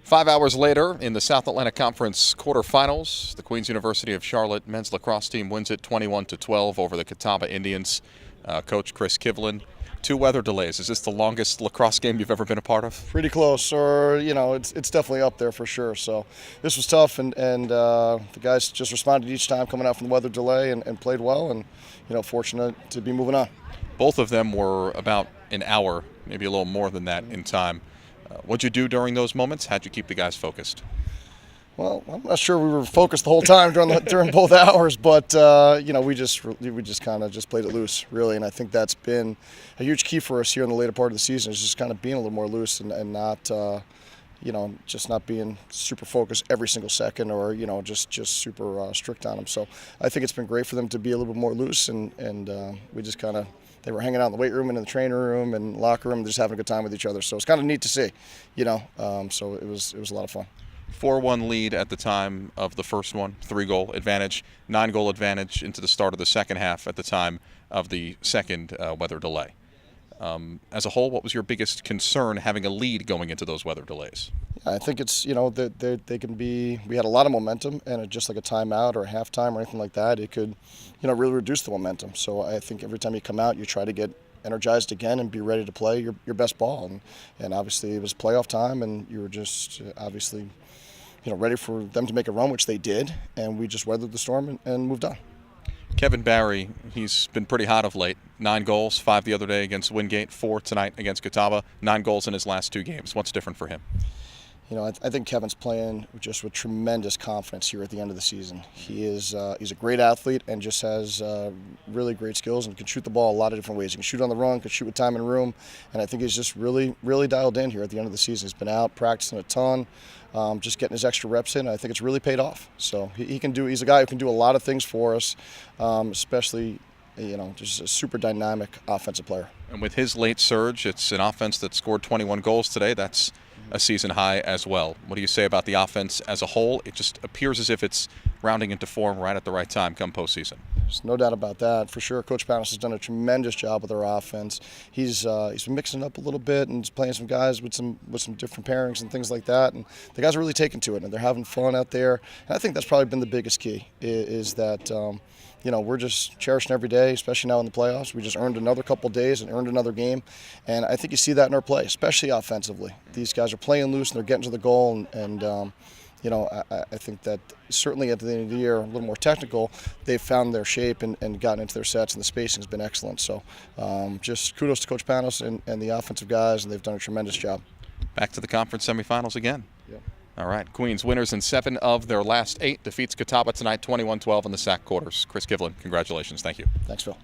5 hours later, in the South Atlantic Conference quarterfinals, the Queen's University of Charlotte men's lacrosse team wins it 21-12 over the Catawba Indians. Coach Chris Kivlen, 2 weather delays. Is this the longest lacrosse game you've ever been a part of? Pretty close, or it's definitely up there for sure. So this was tough, and the guys just responded each time coming out from the weather delay and played well, and fortunate to be moving on. Both of them were about an hour, maybe a little more than that in time. What'd you do during those moments? How'd you keep the guys focused? Well, I'm not sure we were focused the whole time during both hours, but we just kind of played it loose, really, and I think that's been a huge key for us here in the later part of the season. Is just kind of being a little more loose and not, just not being super focused every single second, or just super strict on them. So I think it's been great for them to be a little bit more loose, and we just kind of. They were hanging out in the weight room and in the training room and locker room, just having a good time with each other. So it's kind of neat to see, So it was a lot of fun. 4-1 lead at the time of the first one, 3-goal advantage, 9-goal advantage into the start of the second half at the time of the second weather delay. As a whole, what was your biggest concern having a lead going into those weather delays? I think it's, they can be, we had a lot of momentum, and just like a timeout or a halftime or anything like that, it could, really reduce the momentum. So I think every time you come out, you try to get energized again and be ready to play your best ball. And obviously it was playoff time, and you were just obviously, ready for them to make a run, which they did, and we just weathered the storm and moved on. Kevin Barry, he's been pretty hot of late. 9 goals, 5 the other day against Wingate, 4 tonight against Catawba. 9 goals in his last 2 games. What's different for him? I think Kevin's playing just with tremendous confidence here at the end of the season. He's a great athlete and just has really great skills and can shoot the ball a lot of different ways. He can shoot on the run, can shoot with time and room, and I think he's just really, really dialed in here at the end of the season. He's been out practicing a ton, just getting his extra reps in. I think it's really paid off. So he's a guy who can do a lot of things for us, especially just a super dynamic offensive player. And with his late surge, it's an offense that scored 21 goals today. That's a season high as well. What do you say about the offense as a whole? It just appears as if it's rounding into form right at the right time come postseason. There's no doubt about that, for sure. Coach Panos has done a tremendous job with our offense. He's been mixing it up a little bit and playing some guys with some different pairings and things like that. And the guys are really taking to it, and they're having fun out there. And I think that's probably been the biggest key, is that we're just cherishing every day, especially now in the playoffs. We just earned another couple days and earned another game. And I think you see that in our play, especially offensively. These guys are playing loose and they're getting to the goal. And I think that certainly at the end of the year, a little more technical, they've found their shape and gotten into their sets, and the spacing has been excellent. So just kudos to Coach Panos and the offensive guys, and they've done a tremendous job. Back to the conference semifinals again. Yep. All right, Queens winners in 7 of their last 8, defeats Catawba tonight 21-12 in the SAC quarters. Chris Kivlen, congratulations. Thank you. Thanks, Phil.